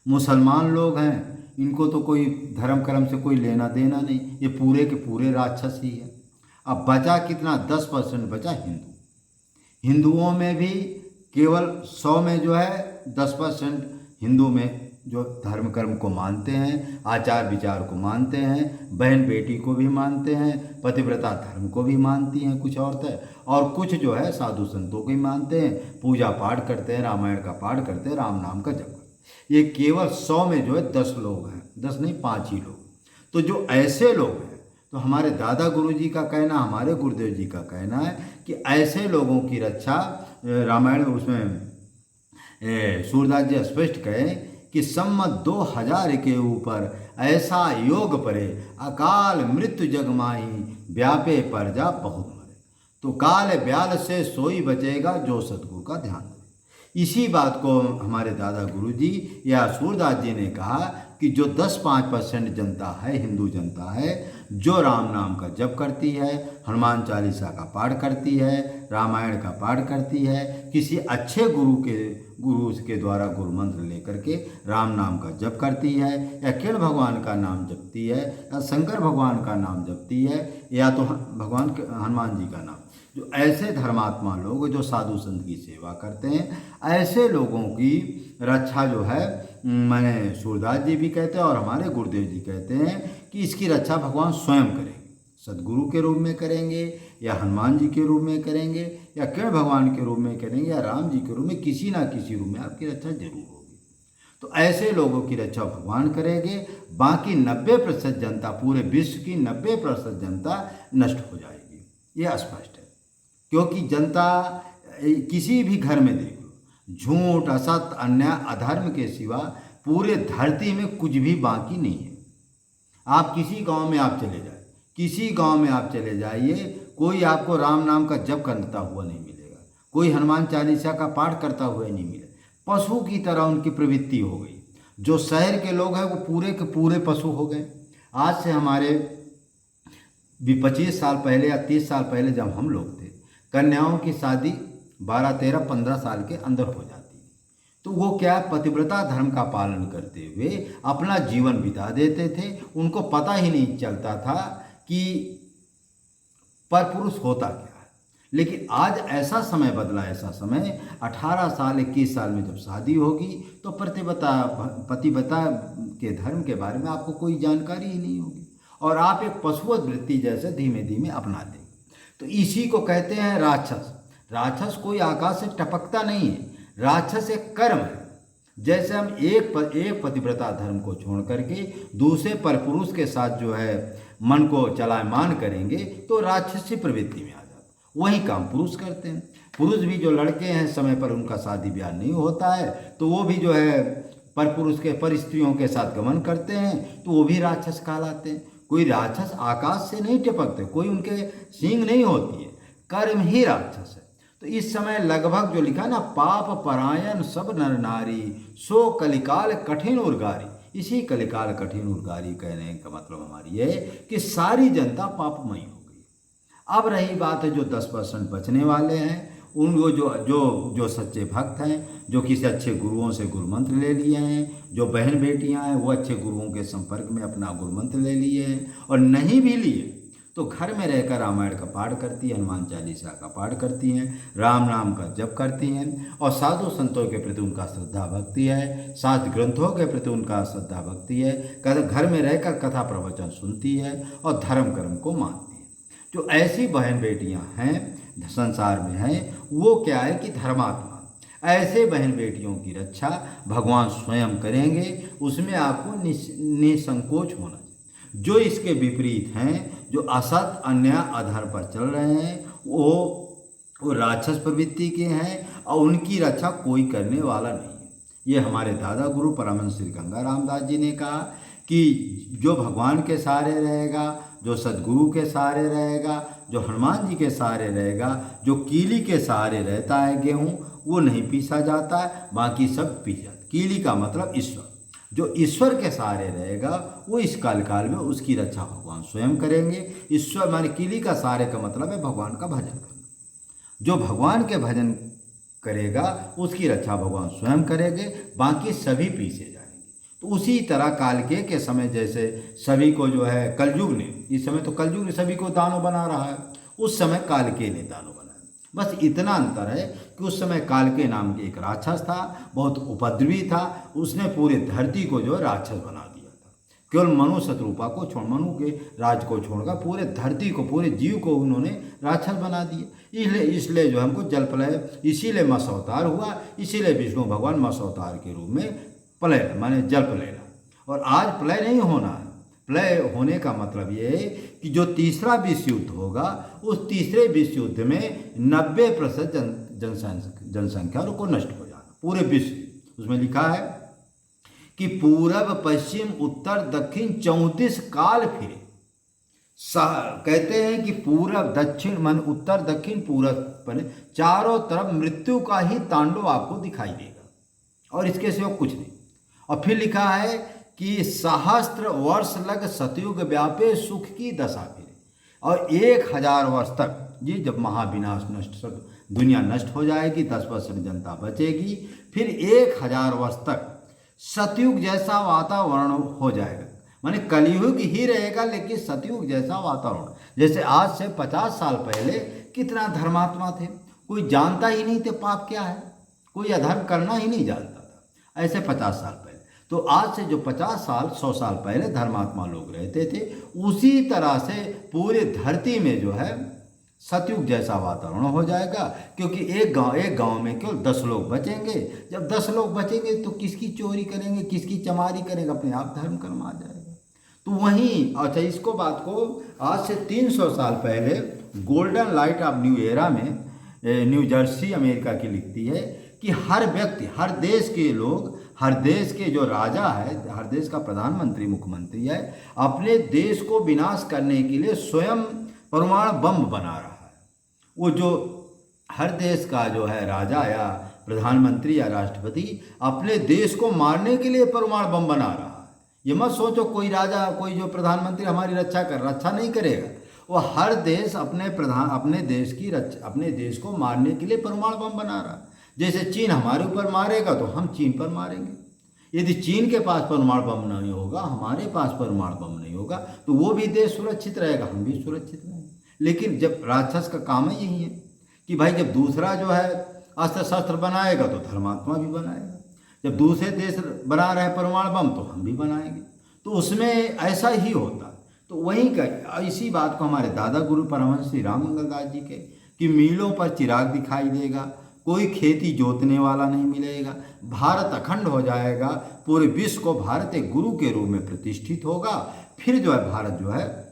मुसलमान लोग हैं, इनको तो कोई धर्म कर्म से कोई लेना देना नहीं, ये पूरे के पूरे राक्षस ही है। अब बचा कितना, 10% बचा हिंदू। हिंदुओं में भी केवल 100 में जो है 10% हिंदू में जो धर्म कर्म को मानते हैं, आचार विचार को मानते हैं, बहन बेटी को भी मानते हैं, पतिव्रता धर्म को भी मानती हैं कुछ औरतें, और कुछ जो है साधु संतों को ही मानते हैं, पूजा पाठ करते हैं, रामायण का पाठ करते हैं, राम नाम का जप करते हैं। ये केवल 100 में जो है 10 लोग हैं, 10 नहीं 5 ही लोग। तो जो ऐसे लोग हैं, तो हमारे दादा गुरुजी का कहना, हमारे गुरुदेव जी का कहना है कि ऐसे लोगों की रक्षा, रामायण उसमें सूरदास जी स्पष्ट कहें कि सम्मत 2000 के ऊपर ऐसा योग परे, अकाल मृत्यु जग माही, व्यापे परजा बहुत मरे। तो काल ब्याल से सोई बचेगा जो सतगुरु का ध्यान दे। इसी बात को हमारे दादा गुरुजी या सूरदास जी ने कहा कि जो 10-5% जनता है, हिंदू जनता है, जो राम नाम का जप करती है, हनुमान चालीसा का पाठ करती है, रामायण का पाठ करती है, किसी अच्छे गुरु के द्वारा गुरु मंत्र लेकर के राम नाम का जप करती है, या किरण भगवान का नाम जपती है, या शंकर भगवान का नाम जपती है, या तो भगवान हनुमान जी का नाम, जो ऐसे धर्मात्मा लोग जो साधु संत की सेवा करते हैं, ऐसे लोगों की रक्षा जो है, मैंने सूरदास जी भी कहते हैं और हमारे गुरुदेव जी कहते हैं कि इसकी रक्षा भगवान स्वयं करेंगे, सदगुरु के रूप में करेंगे, या हनुमान जी के रूप में करेंगे, या किरण भगवान के रूप में करेंगे, या राम जी के रूप में, किसी ना किसी रूप में आपकी रक्षा जरूर होगी। तो ऐसे लोगों की रक्षा भगवान करेंगे। बाकी 90% जनता, पूरे विश्व की 90% जनता नष्ट हो जाएगी, ये स्पष्ट है। क्योंकि जनता किसी भी घर में देख लो, झूठ, असत, अन्याय, अधर्म के सिवा पूरे धरती में कुछ भी बाकी नहीं है। आप किसी गांव में आप चले जाए, किसी गांव में आप चले जाइए, कोई आपको राम नाम का जप करता हुआ नहीं मिलेगा, कोई हनुमान चालीसा का पाठ करता हुआ नहीं मिलेगा। पशु की तरह उनकी प्रवृत्ति हो गई। जो शहर के लोग हैं वो पूरे के पूरे पशु हो गए। आज से हमारे भी 25 साल पहले या 30 साल पहले जब हम लोग थे, कन्याओं की शादी 12, 13, 15 साल के अंदर हो जाती, तो वो क्या पतिव्रता धर्म का पालन करते हुए अपना जीवन बिता देते थे। उनको पता ही नहीं चलता था कि परपुरुष होता क्या है। लेकिन आज ऐसा समय बदला, ऐसा समय 18 साल 21 साल में जब शादी होगी तो पतिव्रता के धर्म के बारे में आपको कोई जानकारी ही नहीं होगी, और आप एक पशुवत वृत्ति जैसे धीमे धीमे अपना देंगे। तो इसी को कहते हैं राक्षस। राक्षस कोई आकाश से टपकता नहीं है, राक्षस एक कर्म है। जैसे हम एक पतिव्रता धर्म को छोड़ करके दूसरे परपुरुष के साथ जो है मन को चलायमान करेंगे तो राक्षसी प्रवृत्ति में आ जाता। वही काम पुरुष करते हैं। पुरुष भी जो लड़के हैं, समय पर उनका शादी ब्याह नहीं होता है तो वो भी जो है परपुरुष के पर स्त्रियों के साथ गमन करते हैं, तो वो भी राक्षस कहलाते हैं। कोई राक्षस आकाश से नहीं टपकते, कोई उनके सींग नहीं होती है, कर्म ही राक्षस है। तो इस समय लगभग जो लिखा ना, पाप परायण सब नर नारी, सो कलिकाल कठिन उर्गारी। इसी कलिकाल कठिन उर्गारी कहने का मतलब हमारी है कि सारी जनता पापमयी हो गई। अब रही बात है जो 10% बचने वाले हैं, उन वो जो सच्चे भक्त हैं, जो किसी अच्छे गुरुओं से गुरु मंत्र ले लिए हैं, जो बहन बेटियां हैं वो अच्छे गुरुओं के संपर्क में अपना गुरु मंत्र ले लिए हैं, और नहीं भी लिए तो घर में रहकर रामायण का पाठ करती हैं, हनुमान चालीसा का पाठ करती हैं, राम नाम का जप करती हैं, और साधु संतों के प्रति उनका श्रद्धा भक्ति है, शास्त्र ग्रंथों के प्रति उनका श्रद्धा भक्ति है, घर में रहकर कथा प्रवचन सुनती है और धर्म कर्म को मानती है। जो ऐसी बहन बेटियां हैं संसार में हैं, वो क्या है कि धर्मात्मा। ऐसे बहन बेटियों की रक्षा भगवान स्वयं करेंगे, उसमें आपको निसंकोच होना चाहिए। जो इसके विपरीत हैं, जो असत अन्याय अधर्म पर चल रहे हैं, वो राक्षस प्रवृत्ति के हैं और उनकी रक्षा कोई करने वाला नहीं है। ये हमारे दादा गुरु परमहंस श्री गंगा रामदास जी ने कहा कि जो भगवान के सहारे रहेगा, जो सदगुरु के सहारे रहेगा, जो हनुमान जी के सहारे रहेगा, जो कीली के सहारे रहता है गेहूँ, वो नहीं पीसा जाता है, बाकी सब पी जाता। कीली का मतलब ईश्वर। जो ईश्वर के सहारे रहेगा वो इस काल में उसकी रक्षा भगवान स्वयं करेंगे। ईश्वर माने कीली का सहारे का मतलब है भगवान का भजन करना। जो भगवान के भजन करेगा उसकी रक्षा भगवान स्वयं करेंगे, बाकी सभी पीछे जाएंगे। तो उसी तरह काल के समय जैसे सभी को जो है कलयुग ने, इस समय तो कलयुग ने सभी को दानव बना रहा है, उस समय काल के ने दानव बनाया। बस इतना अंतर है कि उस समय काल के नाम के एक राक्षस था, बहुत उपद्रवी था, उसने पूरे धरती को जो है राक्षस बना दिया था। केवल मनु शत्रुपा को छोड़, मनु के राज को छोड़कर पूरे धरती को, पूरे जीव को उन्होंने राक्षस बना दिया। इसलिए जो हमको जल प्रलय, इसीलिए मत्स्य अवतार हुआ, इसीलिए विष्णु भगवान मत्स्य अवतार के रूप में प्रलय माने जल प्रलय। और आज प्रलय नहीं होना है। प्रलय होने का मतलब ये है कि जो तीसरा विश्व युद्ध होगा, उस तीसरे विश्व युद्ध में 90% जनसंख्या को नष्ट हो जाना, पूरे विश्व। उसमें लिखा है कि पूरब पश्चिम उत्तर दक्षिण 34 काल फिरे। कहते हैं कि पूरब दक्षिण मन उत्तर दक्षिण पूरब, चारों तरफ मृत्यु का ही तांडव आपको दिखाई देगा और इसके सिवा कुछ नहीं। और फिर लिखा है कि सहस्त्र वर्ष लग सतयुग व्यापे सुख की दशा फिरे। और 1000 वर्ष तक, ये जब महाविनाश नष्ट, दुनिया नष्ट हो जाएगी, 10% जनता बचेगी, फिर 1000 वर्ष तक सतयुग जैसा वातावरण हो जाएगा। माने कलयुग ही रहेगा लेकिन सतयुग जैसा वातावरण। जैसे आज से 50 साल पहले कितना धर्मात्मा थे, कोई जानता ही नहीं थे पाप क्या है, कोई अधर्म करना ही नहीं जानता था। ऐसे 50 साल पहले। तो आज से जो 50 साल 100 साल पहले धर्मात्मा लोग रहते थे, उसी तरह से पूरे धरती में जो है सतयुग जैसा वातावरण हो जाएगा। क्योंकि एक गांव में केवल 10 लोग बचेंगे। जब 10 लोग बचेंगे तो किसकी चोरी करेंगे, किसकी चमारी करेंगे, अपने आप धर्म कर्म आ जाएगा। तो वहीं, अच्छा इसको बात को आज से 300 साल पहले golden light of new era में न्यू जर्सी अमेरिका की लिखती है कि हर व्यक्ति, हर देश के लोग, हर देश के जो राजा है, हर देश का प्रधानमंत्री मुख्यमंत्री है, अपने देश को विनाश करने के लिए स्वयं परमाणु बम बना रहा है। वो जो हर देश का जो है राजा या प्रधानमंत्री या राष्ट्रपति अपने देश को मारने के लिए परमाणु बम बना रहा है। ये मत सोचो कोई राजा, कोई जो प्रधानमंत्री हमारी रक्षा नहीं करेगा। वो हर देश अपने देश को मारने के लिए परमाणु बम बना रहा है। जैसे चीन हमारे ऊपर मारेगा तो हम चीन पर मारेंगे। यदि चीन के पास परमाणु बम नहीं होगा, हमारे पास परमाणु बम नहीं होगा, तो वो भी देश सुरक्षित रहेगा, हम भी सुरक्षित रहेंगे। लेकिन जब राक्षस का काम ही यही है कि भाई जब दूसरा जो है अस्त्र शस्त्र बनाएगा तो धर्मात्मा भी बनाएगा। जब दूसरे देश बना रहे परमाणु बम तो हम भी बनाएंगे। तो उसमें ऐसा ही होता। तो वहीं का इसी बात को हमारे दादा गुरु परमहंस श्री राममंगल दास जी के कि मीलों पर चिराग दिखाई देगा, कोई खेती जोतने वाला नहीं मिलेगा, भारत अखंड हो जाएगा, पूरे विश्व को भारत एक गुरु के रूप में प्रतिष्ठित होगा। फिर जो है भारत जो है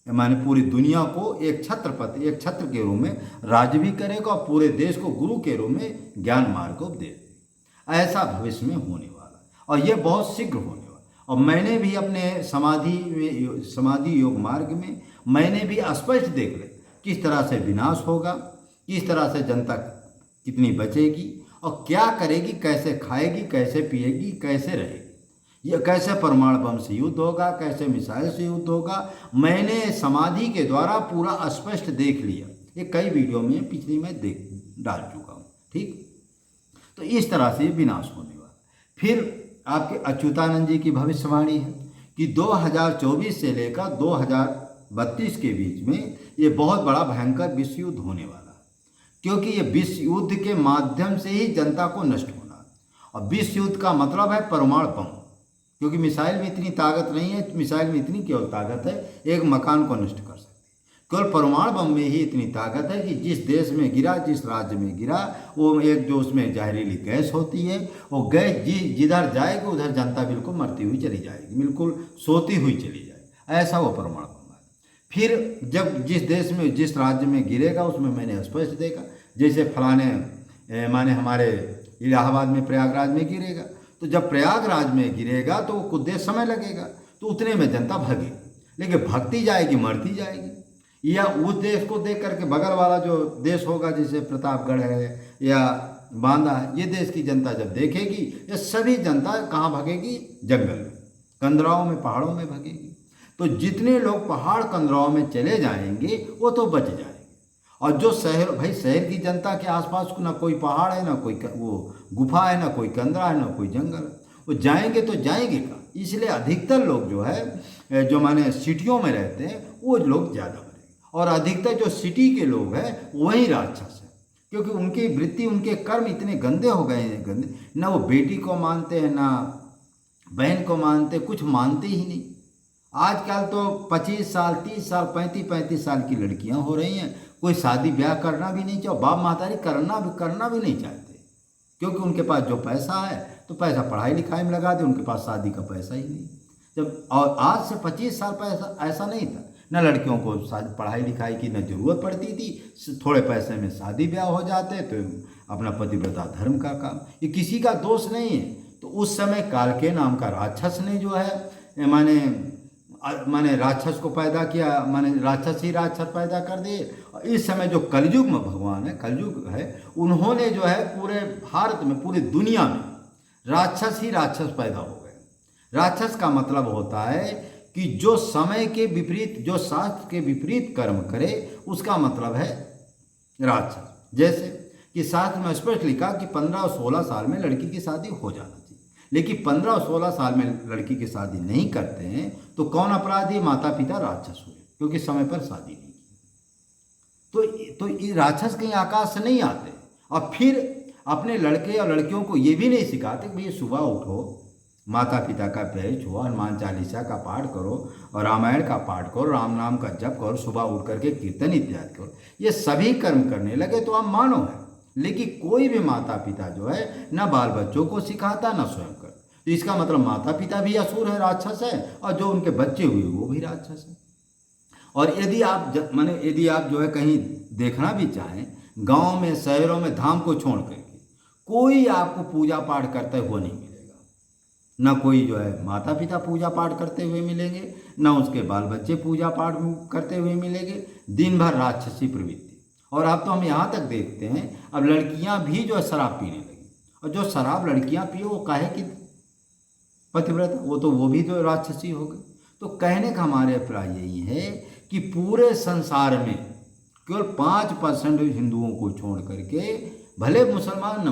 माने पूरी दुनिया को एक छत्रपति, एक छत्र के रूप में राज्य भी करेगा और पूरे देश को गुरु के रूप में ज्ञान मार्ग को उपदेश देगा। ऐसा भविष्य में होने वाला और ये बहुत शीघ्र होने वाला। और मैंने भी अपने समाधि योग मार्ग में मैंने भी स्पष्ट देख लिया किस तरह से विनाश होगा, किस तरह से जनता कितनी बचेगी और क्या करेगी, कैसे खाएगी, कैसे पिएगी, कैसे रहेगी, ये कैसे परमाणु बम से युद्ध होगा, कैसे मिसाइल से युद्ध होगा। मैंने समाधि के द्वारा पूरा स्पष्ट देख लिया। ये कई वीडियो में पिछली मैं डाल चुका हूँ। ठीक, तो इस तरह से विनाश होने वाला। फिर आपके अच्युतानंद जी की भविष्यवाणी है कि 2024 से लेकर 2032 के बीच में ये बहुत बड़ा भयंकर विश्व युद्ध होने वाला है। क्योंकि ये विश्व युद्ध के माध्यम से ही जनता को नष्ट होना। और विश्व युद्ध का मतलब है परमाणु बम, क्योंकि मिसाइल में इतनी ताकत नहीं है, मिसाइल में इतनी केवल ताकत है एक मकान को नष्ट कर सकती है। केवल परमाणु बम में ही इतनी ताकत है कि जिस देश में गिरा, जिस राज्य में गिरा, वो एक जो उसमें जहरीली गैस होती है, वो गैस जिधर जाएगी उधर जनता बिल्कुल मरती हुई चली जाएगी, बिल्कुल सोती हुई चली जाएगी। ऐसा वो परमाणु बम है। फिर जब जिस देश में, जिस राज्य में गिरेगा, उसमें मैंने स्पष्ट देखा, जैसे फलाने माने हमारे इलाहाबाद में प्रयागराज में गिरेगा, तो जब प्रयागराज में गिरेगा तो कुछ देर समय लगेगा, तो उतने में जनता भागेगी, लेकिन भागती जाएगी, मरती जाएगी। या उस देश को देख करके बगल वाला जो देश होगा, जैसे प्रतापगढ़ है या बांदा है, ये देश की जनता जब देखेगी, ये सभी जनता कहाँ भागेगी? जंगल में, कंदराओं में, पहाड़ों में भागेगी। तो जितने लोग पहाड़ कंदराओं में चले जाएंगे वो तो बच जाएंगे। और जो शहर, भाई शहर की जनता के आसपास ना कोई पहाड़ है, ना कोई वो गुफा है, ना कोई कंदरा है, ना कोई जंगल है, वो जाएंगे तो जाएंगे कहाँ? इसलिए अधिकतर लोग जो है, जो माने सिटियों में रहते हैं, वो लोग ज़्यादा मरेंगे। और अधिकतर जो सिटी के लोग हैं वही राक्षस है, क्योंकि उनकी वृत्ति, उनके कर्म इतने गंदे हो गए हैं, गंदे, ना वो बेटी को मानते हैं, ना बहन को मानते, कुछ मानते ही नहीं। आजकल तो 25 साल, 30 साल, 35 साल की लड़कियां हो रही हैं, कोई शादी ब्याह करना भी नहीं चाहते, बाप महतारी करना भी नहीं चाहते, क्योंकि उनके पास जो पैसा है तो पैसा पढ़ाई लिखाई में लगा दे, उनके पास शादी का पैसा ही नहीं। जब और आज से 25 साल पैसा ऐसा नहीं था, न लड़कियों को पढ़ाई लिखाई की न जरूरत पड़ती थी, थोड़े पैसे में शादी ब्याह हो जाते, तो अपना पतिव्रता धर्म का काम, ये किसी का दोष नहीं है। तो उस समय कालके नाम का राक्षस ने जो है माने राक्षस को पैदा किया, माने राक्षस ही राक्षस पैदा कर दिए। इस समय जो कलयुग में भगवान है, कलयुग है, उन्होंने जो है पूरे भारत में, पूरी दुनिया में राक्षस ही राक्षस पैदा हो गए। राक्षस का मतलब होता है कि जो समय के विपरीत, जो शास्त्र के विपरीत कर्म करे, उसका मतलब है राक्षस। जैसे कि शास्त्र में स्पष्ट लिखा कि 15 और 16 साल में लड़की की शादी हो जाना चाहिए, लेकिन 15 और 16 साल में लड़की की शादी नहीं करते हैं, तो कौन अपराधी? माता पिता राक्षस हुए, क्योंकि समय पर शादी नहीं की। तो ये राक्षस कहीं आकाश से नहीं आते। और फिर अपने लड़के और लड़कियों को ये भी नहीं सिखाते कि भाई सुबह उठो, माता पिता का पैर छुओ, हनुमान चालीसा का पाठ करो और रामायण का पाठ करो, राम नाम का जप करो, सुबह उठ करके कीर्तन इत्यादि करो। ये सभी कर्म करने लगे तो आप मानो है, लेकिन कोई भी माता पिता जो है न बाल बच्चों को सिखाता, न स्वयं करता। तो इसका मतलब माता पिता भी असुर है, राक्षस है, और जो उनके बच्चे हुए वो भी राक्षस है। और यदि आप जो है कहीं देखना भी चाहें, गाँव में, शहरों में, धाम को छोड़ करके कोई आपको पूजा पाठ करते हुए नहीं मिलेगा। ना कोई जो है माता पिता पूजा पाठ करते हुए मिलेंगे, ना उसके बाल बच्चे पूजा पाठ करते हुए मिलेंगे। दिन भर राक्षसी प्रवृत्ति। और अब तो हम यहाँ तक देखते हैं, अब लड़कियाँ भी जो है शराब पीने लगी, और जो शराब लड़कियाँ पिए वो काहे की पतिव्रता, वो भी तो राक्षसी हो गई। तो कहने का हमारे अभिप्राय यही है कि पूरे संसार में केवल 5% हिंदुओं को छोड़ करके, भले मुसलमान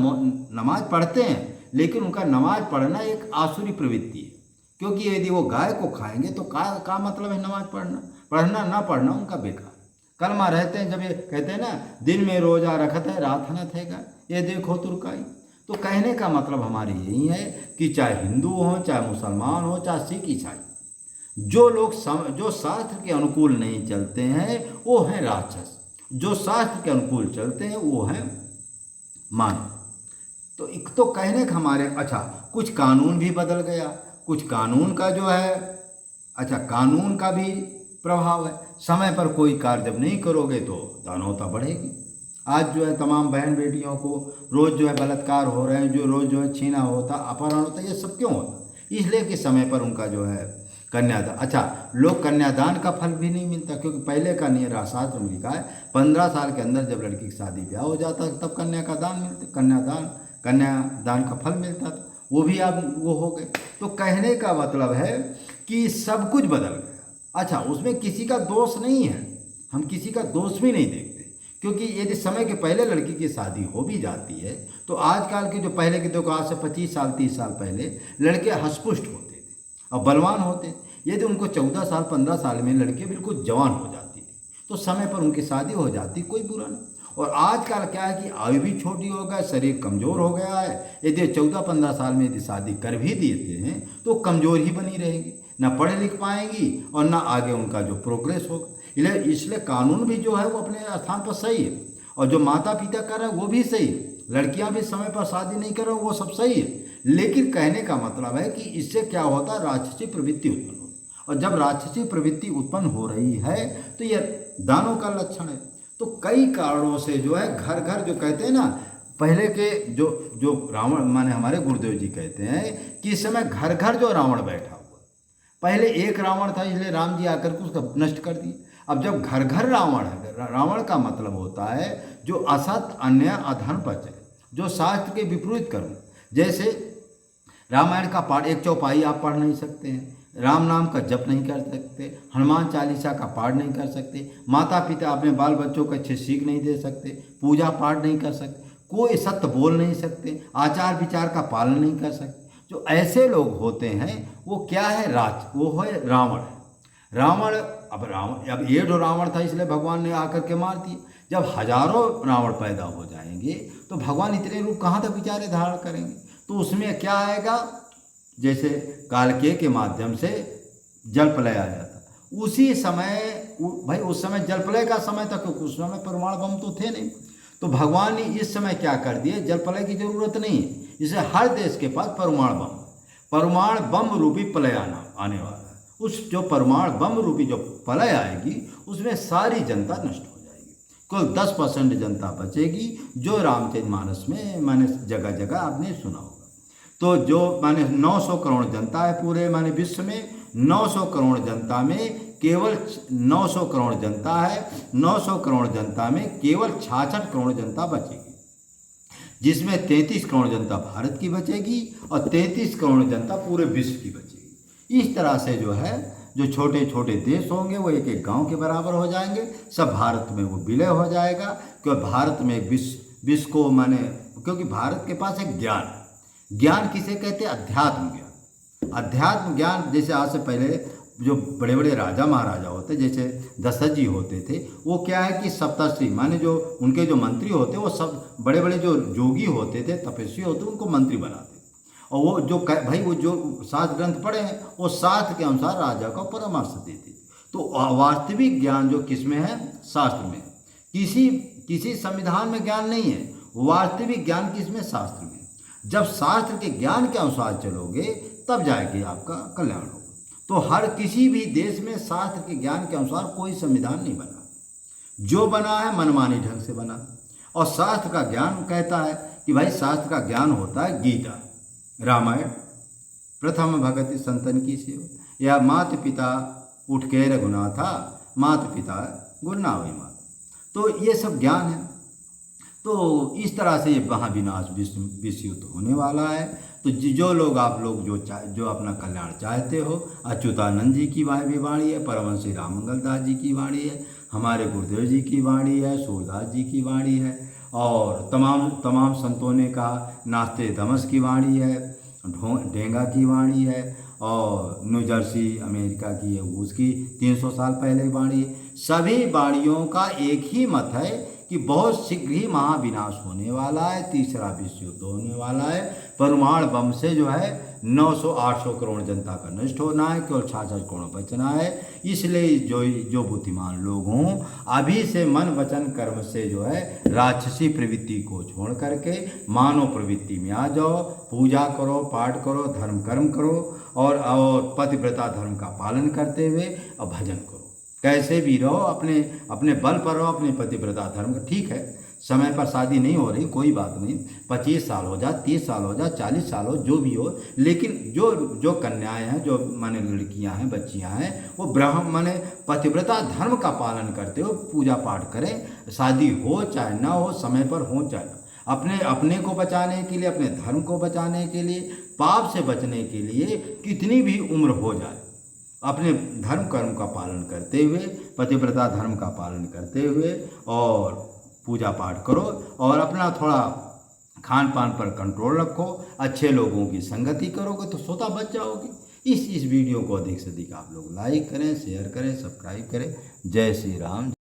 नमाज पढ़ते हैं, लेकिन उनका नमाज पढ़ना एक आसुरी प्रवृत्ति है। क्योंकि यदि वो गाय को खाएंगे तो का मतलब है नमाज पढ़ना ना पढ़ना उनका बेकार। कलमा रहते हैं, जब ये कहते हैं ना, दिन में रोजा रखत है, रात हनत हैगा, ये देखो तुर्काई। तो कहने का मतलब हमारी यही है कि चाहे हिंदू हो, चाहे मुसलमान हो, चाहे सिख ईसाई, जो लोग जो शास्त्र के अनुकूल नहीं चलते हैं वो हैं राक्षस, जो शास्त्र के अनुकूल चलते हैं वो हैं मानव। तो एक तो कहने का हमारे, अच्छा कुछ कानून भी बदल गया, कुछ कानून का जो है, अच्छा कानून का भी प्रभाव है। समय पर कोई कार्य जब नहीं करोगे तो दानवता बढ़ेगी। आज जो है तमाम बहन बेटियों को रोज़ जो है बलात्कार हो रहे हैं, जो रोज़ जो है छीना होता, अपहरण होता, ये सब क्यों होता? इसलिए कि समय पर उनका जो है कन्यादान, अच्छा लोग कन्यादान का फल भी नहीं मिलता, क्योंकि पहले का नियम शास्त्र में लिखा है 15 साल के अंदर जब लड़की की शादी ब्याह हो जाता तब कन्यादान का फल मिलता था, वो भी अब वो हो गए। तो कहने का मतलब है कि सब कुछ बदल गया। अच्छा उसमें किसी का दोष नहीं है, हम किसी का दोष भी नहीं देखते, क्योंकि यदि समय के पहले लड़की की शादी हो भी जाती है तो आजकल के जो पहले के देखो, आज से 25 साल 30 साल पहले लड़के हष्टपुष्ट होते थे और बलवान होते। यदि उनको 14 साल 15 साल में लड़के बिल्कुल जवान हो जाती थी तो समय पर उनकी शादी हो जाती, कोई बुरा नहीं। और आजकल क्या है कि आयु भी छोटी हो गया, शरीर कमज़ोर हो गया है। यदि 14-15 साल में यदि शादी कर भी देते हैं तो कमज़ोर ही बनी रहेगी, ना पढ़ लिख पाएंगी और ना आगे उनका जो प्रोग्रेस होगा। इसलिए कानून भी जो है वो अपने स्थान पर सही है, और जो माता पिता कर रहे हैं वो भी सही है, लड़कियां भी समय पर शादी नहीं कर रहे वो सब सही है। लेकिन कहने का मतलब है कि इससे क्या होता है, राक्षसी प्रवृत्ति उत्पन्न होती है, और जब राक्षसी प्रवृत्ति उत्पन्न हो रही है तो यह दानों का लक्षण है। तो कई कारणों से जो है घर घर जो कहते हैं ना, पहले के जो रावण माने हमारे गुरुदेव जी कहते हैं कि इस समय घर घर जो रावण बैठा हुआ, पहले एक रावण था इसलिए राम जी आकर के उसका नष्ट कर दिए। अब जब घर घर रावण है, रावण का मतलब होता है जो असत अन्याय अधर्म पर चले, जो शास्त्र के विपरीत कर्म। जैसे रामायण का पाठ एक चौपाई आप पढ़ नहीं सकते हैं, राम नाम का जप नहीं कर सकते, हनुमान चालीसा का पाठ नहीं कर सकते, माता पिता अपने बाल बच्चों को अच्छे सीख नहीं दे सकते, पूजा पाठ नहीं कर सकते, कोई सत्य बोल नहीं सकते, आचार विचार का पालन नहीं कर सकते। जो ऐसे लोग होते हैं वो क्या है, वो है रावण। रावण अब ये जो रावण था इसलिए भगवान ने आकर के मार दिया। जब हजारों रावण पैदा हो जाएंगे तो भगवान इतने रूप कहाँ तक विचारे धारण करेंगे। तो उसमें क्या आएगा, जैसे कालके के माध्यम से जल प्रलय आ जाता, उसी समय भाई उस समय जल प्रलय का समय था, क्योंकि उस समय परमाणु बम तो थे नहीं। तो भगवान ने इस समय क्या कर दिए, जल प्रलय की जरूरत नहीं है, इसे हर देश के पास परमाणु बम रूपी प्रलय आने वाला है। उस जो परमाणु बम रूपी जो प्रलय आएगी उसमें सारी जनता नष्ट हो जाएगी, केवल 10% जनता बचेगी, जो रामचरितमानस में मैंने जगह जगह आपने सुना होगा। तो जो माने 900 करोड़ जनता है पूरे माने विश्व में, 900 करोड़ जनता में केवल 900 करोड़ जनता है, 900 करोड़ जनता में केवल 66 करोड़ जनता बचेगी, जिसमें 33 करोड़ जनता भारत की बचेगी और 33 करोड़ जनता पूरे विश्व की बचेगी। इस तरह से जो है जो छोटे छोटे देश होंगे वो एक एक गांव के बराबर हो जाएंगे, सब भारत में वो विलय हो जाएगा। क्योंकि भारत में विश्व को माने, क्योंकि भारत के पास एक ज्ञान किसे कहते हैं, अध्यात्म ज्ञान। जैसे आज से पहले जो बड़े बड़े राजा महाराजा होते, जैसे दशरथ जी होते थे, वो क्या है कि सप्तर्षि माने जो उनके जो मंत्री होते वो सब बड़े बड़े जो योगी होते थे, तपस्वी होते, उनको मंत्री बनाते। और वो जो भाई वो जो शास्त्र ग्रंथ पढ़े हैं वो शास्त्र के अनुसार राजा को परामर्श देते। तो वास्तविक ज्ञान जो किस में है, शास्त्र में। किसी संविधान में ज्ञान नहीं है, वास्तविक ज्ञान किस में, शास्त्र में। जब शास्त्र के ज्ञान के अनुसार चलोगे तब जाएगी आपका कल्याण होगा। तो हर किसी भी देश में शास्त्र के ज्ञान के अनुसार कोई संविधान नहीं बना, जो बना है मनमानी ढंग से बना। और शास्त्र का ज्ञान कहता है कि भाई शास्त्र का ज्ञान होता है गीता, रामायण, प्रथम भगति संतन की सेवा, या मात पिता उठ के रघुनाथा, मात पिता गुरनावे माता। तो ये सब ज्ञान है। तो इस तरह से ये महाविनाश विश्व युद्ध होने वाला है। तो जो लोग आप लोग जो अपना कल्याण चाहते हो, अच्युतानंद जी की भी वाणी है, परमहंस राम मंगल दास जी की वाणी है, हमारे गुरुदेव जी की वाणी है, सूरदास जी की वाणी है, और तमाम संतों ने कहा, नास्ते दमस की वाणी है, ढेंगा की वाणी है, और न्यू जर्सी अमेरिका की है उसकी 300 साल पहले वाणी है। सभी वाणियों का एक ही मत है कि बहुत शीघ्र ही महाविनाश होने वाला है, तीसरा विश्व युद्ध होने वाला है। परमाणु बम से जो है 900-800 करोड़ जनता का नष्ट होना है, केवल 66 करोड़ बचना है। इसलिए जो बुद्धिमान लोग हों, अभी से मन वचन कर्म से जो है राक्षसी प्रवृत्ति को छोड़ करके मानव प्रवृत्ति में आ जाओ, पूजा करो, पाठ करो, धर्म कर्म करो, और पतिव्रता धर्म का पालन करते हुए और भजन करो। कैसे भी रहो, अपने बल पर रहो, अपने पतिव्रता धर्म का। ठीक है, समय पर शादी नहीं हो रही, कोई बात नहीं, 25 साल हो जा, 30 साल हो जा, 40 साल हो, जो भी हो, लेकिन जो कन्याएं हैं, जो माने लड़कियां हैं, बच्चियां हैं, वो ब्राह्मण माने पतिव्रता धर्म का पालन करते हो, पूजा पाठ करें, शादी हो चाहे ना हो, समय पर हो चाहे ना। अपने को बचाने के लिए, अपने धर्म को बचाने के लिए, पाप से बचने के लिए कितनी भी उम्र हो जाए, अपने धर्म कर्म का पालन करते हुए, पतिव्रता धर्म का पालन करते हुए, और पूजा पाठ करो, और अपना थोड़ा खान पान पर कंट्रोल रखो, अच्छे लोगों की संगति करोगे तो स्वतः बच जाओगे। इस वीडियो को अधिक से अधिक आप लोग लाइक करें, शेयर करें, सब्सक्राइब करें। जय श्री राम।